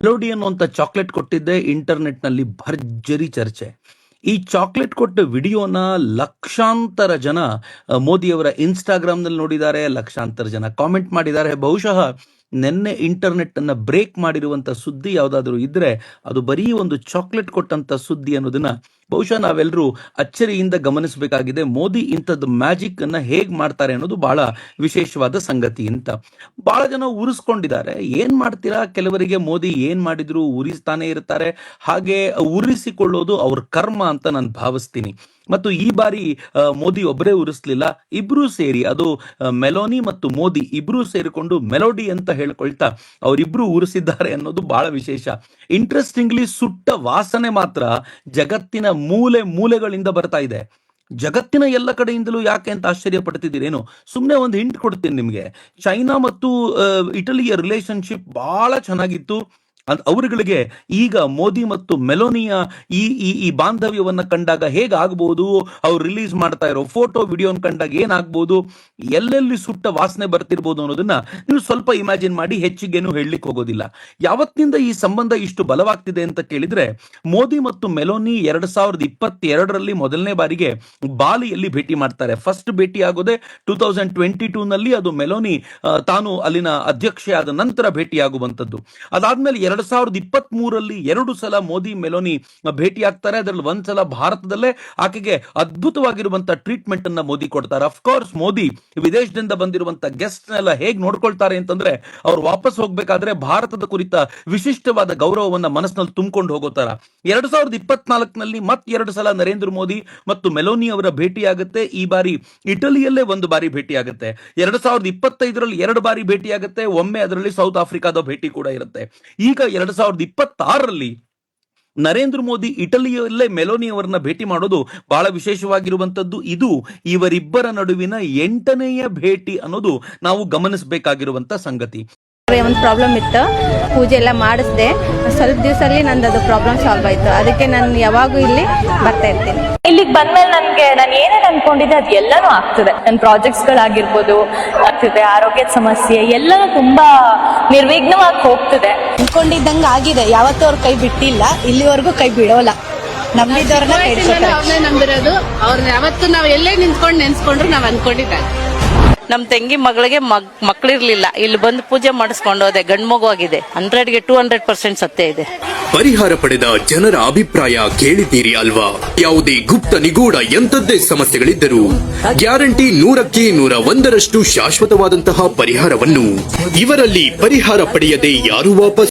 Melody ಅನ್ನುವಂಥ chocolate ಕೊಟ್ಟಿದ್ದೆ internet ನಲ್ಲಿ ಭರ್ಜರಿ ಚರ್ಚೆ. ಈ ಚಾಕ್ಲೇಟ್ ಕೊಟ್ಟ ವಿಡಿಯೋನ ಲಕ್ಷಾಂತರ ಜನ ಮೋದಿಯವರ ಇನ್ಸ್ಟಾಗ್ರಾಮ್ ನಲ್ಲಿ ನೋಡಿದ್ದಾರೆ, ಲಕ್ಷಾಂತರ ಜನ ಕಾಮೆಂಟ್ ಮಾಡಿದ್ದಾರೆ. ಬಹುಶಃ ನಿನ್ನೆ ಇಂಟರ್ನೆಟ್ ಅನ್ನ ಬ್ರೇಕ್ ಮಾಡಿರುವಂತ ಸುದ್ದಿ ಯಾವ್ದಾದ್ರು ಇದ್ರೆ ಅದು ಬರೀ ಒಂದು ಚಾಕ್ಲೇಟ್ ಕೊಟ್ಟಂತ ಸುದ್ದಿ ಅನ್ನೋದನ್ನ ಬಹುಶಃ ನಾವೆಲ್ಲರೂ ಅಚ್ಚರಿಯಿಂದ ಗಮನಿಸಬೇಕಾಗಿದೆ. ಮೋದಿ ಇಂಥದ್ದು ಮ್ಯಾಜಿಕ್ ಅನ್ನ ಹೇಗ್ ಮಾಡ್ತಾರೆ ಅನ್ನೋದು ಬಹಳ ವಿಶೇಷವಾದ ಸಂಗತಿ ಅಂತ ಬಹಳ ಜನ ಉರಿಸ್ಕೊಂಡಿದ್ದಾರೆ. ಏನ್ ಮಾಡ್ತೀರಾ, ಕೆಲವರಿಗೆ ಮೋದಿ ಏನ್ ಮಾಡಿದ್ರು ಉರಿಸ್ತಾನೆ ಇರ್ತಾರೆ. ಹಾಗೆ ಉರಿಸಿಕೊಳ್ಳೋದು ಅವ್ರ ಕರ್ಮ ಅಂತ ನಾನು ಭಾವಿಸ್ತೀನಿ. ಮತ್ತು ಈ ಬಾರಿ ಮೋದಿ ಒಬ್ಬರೇ ಉರಿಸ್ಲಿಲ್ಲ, ಇಬ್ರು ಸೇರಿ, ಅದು ಮೆಲೋನಿ ಮತ್ತು ಮೋದಿ ಇಬ್ರು ಸೇರಿಕೊಂಡು ಮೆಲೋಡಿ ಅಂತ ಹೇಳ್ಕೊಳ್ತಾ ಅವರಿಬ್ರು ಉರಿಸಿದ್ದಾರೆ ಅನ್ನೋದು ಬಹಳ ವಿಶೇಷ. ಇಂಟ್ರೆಸ್ಟಿಂಗ್ಲಿ ಸುಟ್ಟ ವಾಸನೆ ಮಾತ್ರ ಜಗತ್ತಿನ ಮೂಲೆ ಮೂಲೆಗಳಿಂದ ಬರ್ತಾ ಇದೆ. ಜಗತ್ತಿನ ಎಲ್ಲ ಕಡೆಯಿಂದಲೂ. ಯಾಕೆ ಅಂತ ಆಶ್ಚರ್ಯ ಪಡ್ತಿದ್ದೀರೇನು? ಸುಮ್ಮನೆ ಒಂದು ಹಿಂಟ್ ಕೊಡ್ತೀನಿ ನಿಮಗೆ. ಚೈನಾ ಮತ್ತು ಇಟಲಿಯ ರಿಲೇಶನ್ಶಿಪ್ ಬಹಳ ಚೆನ್ನಾಗಿತ್ತು. ಅವರುಗಳಿಗೆ ಈಗ ಮೋದಿ ಮತ್ತು ಮೆಲೋನಿಯ ಈ ಈ ಬಾಂಧವ್ಯವನ್ನ ಕಂಡಾಗ ಹೇಗಾಗಬಹುದು, ಅವ್ರು ರಿಲೀಸ್ ಮಾಡ್ತಾ ಇರೋ ಫೋಟೋ ವಿಡಿಯೋನ ಕಂಡಾಗ ಏನಾಗ್ಬೋದು, ಎಲ್ಲೆಲ್ಲಿ ಸುಟ್ಟ ವಾಸನೆ ಬರ್ತಿರ್ಬೋದು ಅನ್ನೋದನ್ನ ನೀವು ಸ್ವಲ್ಪ ಇಮ್ಯಾಜಿನ್ ಮಾಡಿ. ಹೆಚ್ಚಿಗೇನು ಹೇಳಲಿಕ್ಕೆ ಹೋಗೋದಿಲ್ಲ. ಯಾವತ್ತಿನಿಂದ ಈ ಸಂಬಂಧ ಇಷ್ಟು ಬಲವಾಗ್ತಿದೆ ಅಂತ ಕೇಳಿದ್ರೆ, ಮೋದಿ ಮತ್ತು ಮೆಲೋನಿ 2022ರಲ್ಲಿ ಮೊದಲನೇ ಬಾರಿಗೆ ಬಾಲಿಯಲ್ಲಿ ಭೇಟಿ ಮಾಡ್ತಾರೆ. ಫಸ್ಟ್ ಭೇಟಿ ಆಗೋದೇ 2022 ನಲ್ಲಿ. ಅದು ಮೆಲೋನಿ ತಾನು ಅಲ್ಲಿನ ಅಧ್ಯಕ್ಷೆಯಾದ ನಂತರ ಭೇಟಿಯಾಗುವಂತದ್ದು. ಅದಾದ್ಮೇಲೆ 2023ರಲ್ಲಿ 2 ಸಲ ಮೋದಿ ಮೆಲೋನಿ ಭೇಟಿ ಆಗ್ತಾರೆ. ಅದರಲ್ಲಿ ಒಂದ್ಸಲ ಭಾರತದಲ್ಲೇ ಆಕೆಗೆ ಅದ್ಭುತವಾಗಿರುವಂತಹ ಟ್ರೀಟ್ಮೆಂಟ್ ಅನ್ನ ಮೋದಿ ಕೊಡ್ತಾರೆ. ಅಫ್ಕೋರ್ಸ್ ಮೋದಿ ವಿದೇಶದಿಂದ ಬಂದಿರುವಂತಹ ಗೆಸ್ಟ್ ನೆಲ್ಲ ಹೇಗೆ ನೋಡ್ಕೊಳ್ತಾರೆ ಅಂತಂದ್ರೆ, ಅವ್ರು ವಾಪಸ್ ಹೋಗ್ಬೇಕಾದ್ರೆ ಭಾರತದ ಕುರಿತ ವಿಶಿಷ್ಟವಾದ ಗೌರವವನ್ನ ಮನಸ್ಸಿನಲ್ಲಿ ತುಂಬಿಕೊಂಡು ಹೋಗೋತಾರ. 2024ನಲ್ಲಿ ಮತ್ತೆ 2 ಸಲ ನರೇಂದ್ರ ಮೋದಿ ಮತ್ತು ಮೆಲೋನಿ ಅವರ ಭೇಟಿ ಆಗುತ್ತೆ. ಈ ಬಾರಿ ಇಟಲಿಯಲ್ಲೇ ಒಂದು ಬಾರಿ ಭೇಟಿ ಆಗುತ್ತೆ. 2025ರಲ್ಲಿ 2 ಬಾರಿ ಭೇಟಿ ಆಗುತ್ತೆ. ಒಮ್ಮೆ ಅದರಲ್ಲಿ ಸೌತ್ ಆಫ್ರಿಕಾದ ಭೇಟಿ ಕೂಡ ಇರುತ್ತೆ. ಈಗ 2026ರಲ್ಲಿ ನರೇಂದ್ರ ಮೋದಿ ಇಟಲಿಯಲ್ಲೇ ಮೆಲೋನಿ ಅವರನ್ನ ಭೇಟಿ ಮಾಡೋದು ಬಹಳ ವಿಶೇಷವಾಗಿರುವಂತದ್ದು. ಇದು ಇವರಿಬ್ಬರ ನಡುವಿನ 8ನೆಯ ಭೇಟಿ ಅನ್ನೋದು ನಾವು ಗಮನಿಸಬೇಕಾಗಿರುವಂತ ಸಂಗತಿ. ಒಂದು ಪ್ರಾಬ್ಲಮ್ ಇತ್ತು, ಪೂಜೆ ಎಲ್ಲ ಮಾಡಿಸ್ದೆ. ಸ್ವಲ್ಪ ದಿವಸದಲ್ಲಿ ನಂದು ಅದು ಪ್ರಾಬ್ಲಮ್ ಸಾಲ್ವ್ ಆಯ್ತು. ಅದಕ್ಕೆ ನಾನು ಯಾವಾಗೂ ಇಲ್ಲಿ ಬರ್ತಾ ಇರ್ತೀನಿ. ಇಲ್ಲಿಗೆ ಬಂದ್ಮೇಲೆ ನಾನು ಏನೇನು ಅನ್ಕೊಂಡಿದ್ದೆ ಅದು ಎಲ್ಲನೂ ಆಗ್ತದೆ. ನನ್ನ ಪ್ರಾಜೆಕ್ಟ್ಸ್ಗಳಾಗಿರ್ಬೋದು ಆಗ್ತದೆ, ಆರೋಗ್ಯದ ಸಮಸ್ಯೆ ಎಲ್ಲನೂ ತುಂಬಾ ನಿರ್ವಿಘ್ನವಾಗಿ ಹೋಗ್ತದೆ. ಅನ್ಕೊಂಡಿದ್ದಂಗೆ ಆಗಿದೆ. ಯಾವತ್ತೂ ಅವ್ರ ಕೈ ಬಿಟ್ಟಿಲ್ಲ, ಇಲ್ಲಿವರೆಗೂ ಕೈ ಬಿಡೋಲ್ಲ. ನಂಬಿದವ್ರನ್ನ ಅವ್ರನ್ನೇ ನಂಬಿರೋದು. ಅವ್ರನ್ನ ಯಾವತ್ತು ನಾವು ಎಲ್ಲೇ ನಿಂತ್ಕೊಂಡು ನೆನ್ಸ್ಕೊಂಡ್ರು ನಾವ್ ಅನ್ಕೊಂಡಿದ್ದಾಗ. ನಮ್ ತಂಗಿ ಮಗಳಿಗೆ ಮಕ್ಕಳಿರ್ಲಿಲ್ಲ, ಇಲ್ಲಿ ಬಂದು ಪೂಜೆ ಮಾಡಿಸ್ಕೊಂಡು ಹೋದೆ. ಗಂಡು ಮಗು ಆಗಿದೆ. 100ಗೆ 200% ಸತ್ಯ ಇದೆ. ಪರಿಹಾರ ಪಡೆದ ಜನರ ಅಭಿಪ್ರಾಯ ಕೇಳಿದ್ದೀರಿ ಅಲ್ವಾ? ಯಾವುದೇ ಗುಪ್ತ ನಿಗೂಢ ಎಂತದ್ದೇ ಸಮಸ್ಯೆಗಳಿದ್ದರೂ ಗ್ಯಾರಂಟಿ 100ಕ್ಕೆ 101ರಷ್ಟು ಶಾಶ್ವತವಾದಂತಹ ಪರಿಹಾರವನ್ನು ಇವರಲ್ಲಿ ಪರಿಹಾರ ಪಡೆಯದೆ ಯಾರು ವಾಪಸ್